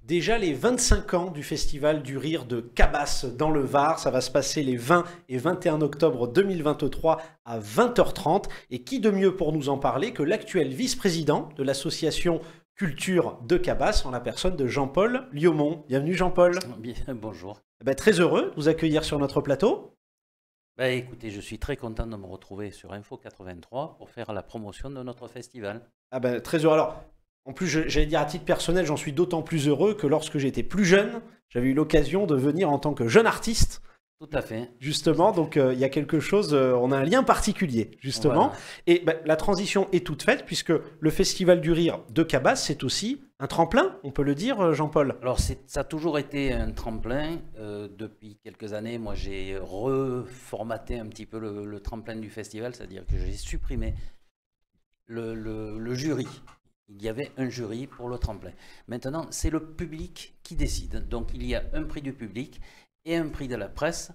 Déjà les 25 ans du Festival du Rire de Cabasse dans le Var. Ça va se passer les 20 et 21 octobre 2023 à 20h30. Et qui de mieux pour nous en parler que l'actuel vice-président de l'association Culture de Cabasse en la personne de Jean-Paul Liaumont. Bienvenue Jean-Paul. Bien, bonjour. Très heureux de vous accueillir sur notre plateau. Écoutez, je suis très content de me retrouver sur Info 83 pour faire la promotion de notre festival. Très heureux. Alors, en plus, j'allais dire à titre personnel, j'en suis d'autant plus heureux que lorsque j'étais plus jeune, j'avais eu l'occasion de venir en tant que jeune artiste. Tout à fait. Justement, donc il y a quelque chose, on a un lien particulier, justement. Voilà. Et la transition est toute faite, puisque le Festival du Rire de Cabasse, c'est aussi un tremplin, on peut le dire, Jean-Paul. Alors, ça a toujours été un tremplin. Depuis quelques années, moi, j'ai reformaté un petit peu le tremplin du festival, c'est-à-dire que j'ai supprimé le jury. Il y avait un jury pour le tremplin. Maintenant, c'est le public qui décide. Donc, il y a un prix du public et un prix de la presse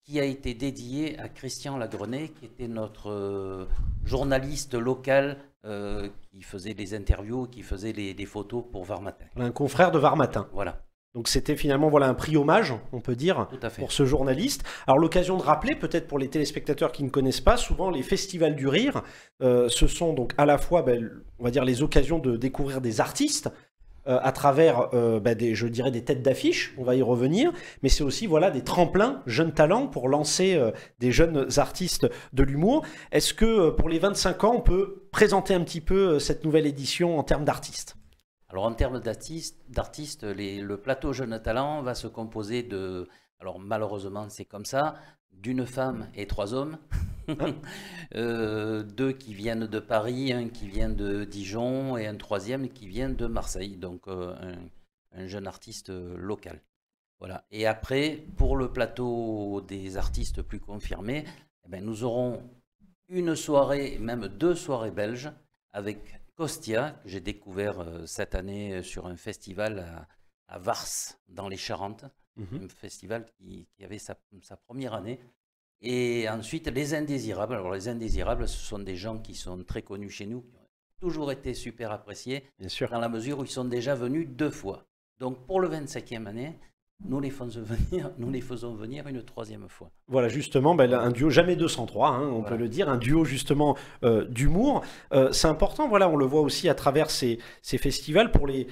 qui a été dédié à Christian Lagrenet, qui était notre journaliste local qui faisait les interviews, qui faisait les photos pour Var Matin. Un confrère de Var Matin. Voilà. Donc c'était finalement un prix hommage, on peut dire, pour ce journaliste. Alors l'occasion de rappeler, peut-être pour les téléspectateurs qui ne connaissent pas, souvent les festivals du rire, ce sont donc à la fois, on va dire, les occasions de découvrir des artistes, à travers, je dirais, des têtes d'affiche, on va y revenir, mais c'est aussi des tremplins, jeunes talents, pour lancer des jeunes artistes de l'humour. Est-ce que pour les 25 ans, on peut présenter un petit peu cette nouvelle édition en termes d'artistes ? Alors en termes d'artistes, le plateau Jeunes Talents va se composer alors malheureusement c'est comme ça, d'une femme et 3 hommes. 2 qui viennent de Paris, un qui vient de Dijon et un 3e qui vient de Marseille, donc un jeune artiste local. Voilà. Et après, pour le plateau des artistes plus confirmés, nous aurons une soirée, même 2 soirées belges avec Costia, que j'ai découvert cette année sur un festival à Vars, dans les Charentes, un festival qui avait sa première année. Et ensuite, les Indésirables. Alors, les Indésirables, ce sont des gens qui sont très connus chez nous, qui ont toujours été super appréciés, bien sûr, dans la mesure où ils sont déjà venus 2 fois. Donc, pour le 25e année, nous les faisons venir une 3e fois. Voilà, justement, un duo jamais 203, on peut le dire, un duo justement d'humour. C'est important, on le voit aussi à travers ces festivals pour les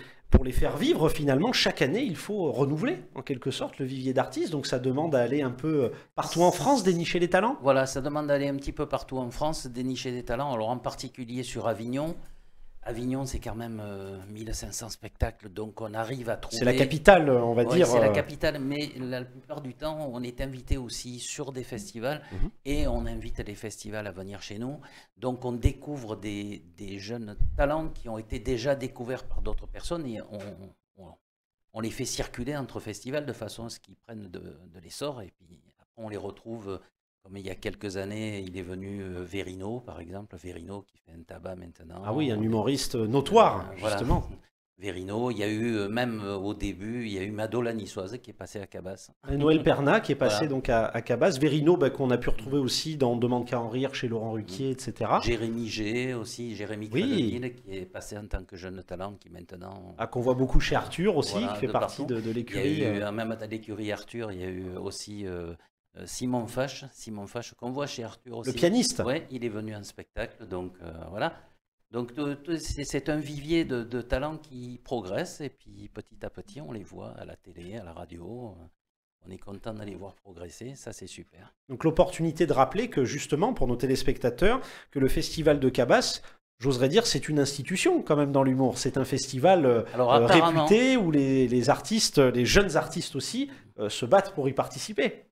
faire vivre finalement. Chaque année, il faut renouveler en quelque sorte le vivier d'artistes. Donc ça demande à aller un peu partout en France, dénicher les talents. Voilà, ça demande d'aller un petit peu partout en France, dénicher des talents. Alors en particulier sur Avignon. Avignon, c'est quand même 1500 spectacles, donc on arrive à trouver... C'est la capitale, on va dire. C'est la capitale, mais la plupart du temps, on est invité aussi sur des festivals et on invite les festivals à venir chez nous. Donc on découvre des jeunes talents qui ont été déjà découverts par d'autres personnes et on les fait circuler entre festivals de façon à ce qu'ils prennent de l'essor et puis après on les retrouve... Comme il y a quelques années, il est venu Verino, par exemple. Verino qui fait un tabac maintenant. Ah oui, un humoriste notoire, justement. Voilà. Verino, il y a eu, même au début, il y a eu Mado la Niçoise qui est passé à Cabasse. Et Noël Perna qui est passé donc à Cabasse. Verino, qu'on a pu retrouver aussi dans Demande qu'à en rire chez Laurent Ruquier, etc. Jérémy G aussi, Jérémy Credeville, qui est passé en tant que jeune talent, qui maintenant... qu'on voit beaucoup chez Arthur aussi, qui fait partie de l'écurie. Il y a eu, même à l'écurie Arthur, il y a eu aussi... Simon Fache qu'on voit chez Arthur aussi. Le pianiste. Oui, il est venu en spectacle, donc voilà. Donc c'est un vivier de talents qui progresse et puis petit à petit on les voit à la télé, à la radio. On est content de les voir progresser, ça c'est super. Donc l'opportunité de rappeler que justement pour nos téléspectateurs, que le Festival de Cabasse, j'oserais dire, c'est une institution quand même dans l'humour. C'est un festival réputé où les artistes, les jeunes artistes aussi, se battent pour y participer.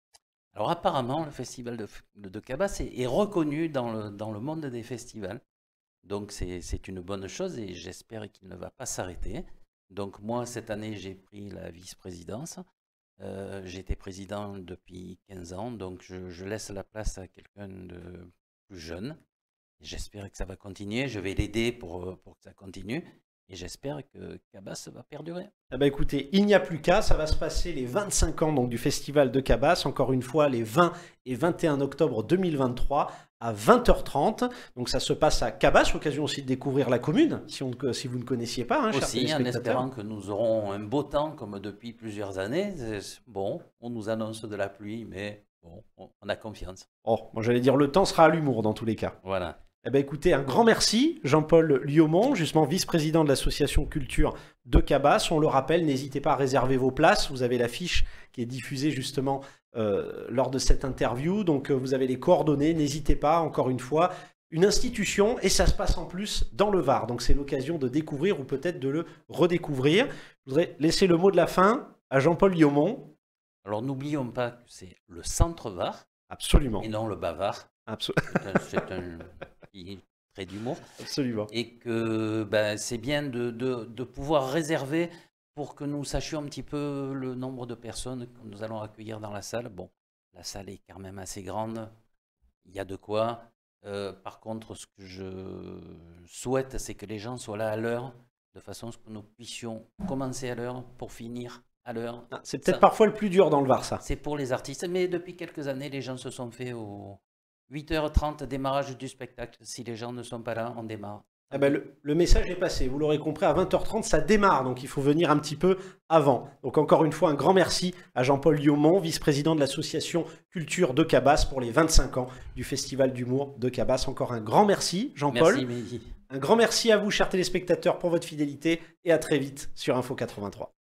Alors apparemment, le festival de Cabasse est reconnu dans le monde des festivals. Donc c'est une bonne chose et j'espère qu'il ne va pas s'arrêter. Donc moi, cette année, j'ai pris la vice-présidence. J'étais président depuis 15 ans, donc je laisse la place à quelqu'un de plus jeune. J'espère que ça va continuer. Je vais l'aider pour que ça continue. Et j'espère que Cabasse va perdurer. Eh ben écoutez, il n'y a plus qu'à, ça va se passer les 25 ans donc, du festival de Cabasse, encore une fois les 20 et 21 octobre 2023 à 20h30. Donc ça se passe à Cabasse, occasion aussi de découvrir la commune, si vous ne connaissiez pas. Hein, aussi, en espérant que nous aurons un beau temps comme depuis plusieurs années. Bon, on nous annonce de la pluie, mais bon, on a confiance. Oh, moi j'allais dire le temps sera à l'humour dans tous les cas. Voilà. Eh ben écoutez, un grand merci, Jean-Paul Liaumont, justement vice-président de l'association Culture de Cabasse. On le rappelle, n'hésitez pas à réserver vos places. Vous avez l'affiche qui est diffusée justement lors de cette interview. Donc vous avez les coordonnées, n'hésitez pas, encore une fois. Une institution, et ça se passe en plus dans le Var. Donc c'est l'occasion de découvrir ou peut-être de le redécouvrir. Je voudrais laisser le mot de la fin à Jean-Paul Liaumont. Alors n'oublions pas que c'est le centre Var. Absolument. Et non le Bavard. Absolument. C'est un trait d'humour. Absolument. Et que c'est bien de pouvoir réserver pour que nous sachions un petit peu le nombre de personnes que nous allons accueillir dans la salle. Bon, la salle est quand même assez grande, il y a de quoi. Par contre, ce que je souhaite, c'est que les gens soient là à l'heure, de façon à ce que nous puissions commencer à l'heure pour finir à l'heure. C'est peut-être parfois le plus dur dans le Var, ça. C'est pour les artistes, mais depuis quelques années, les gens se sont fait au 8h30 démarrage du spectacle. Si les gens ne sont pas là, on démarre. Eh ben le message est passé, vous l'aurez compris, à 20h30 ça démarre, donc il faut venir un petit peu avant. Donc encore une fois, un grand merci à Jean-Paul Liaumont, vice-président de l'association Culture de Cabasse pour les 25 ans du Festival d'humour de Cabasse. Encore un grand merci, Jean-Paul. Merci, Mehdi. Un grand merci à vous, chers téléspectateurs, pour votre fidélité et à très vite sur Info 83.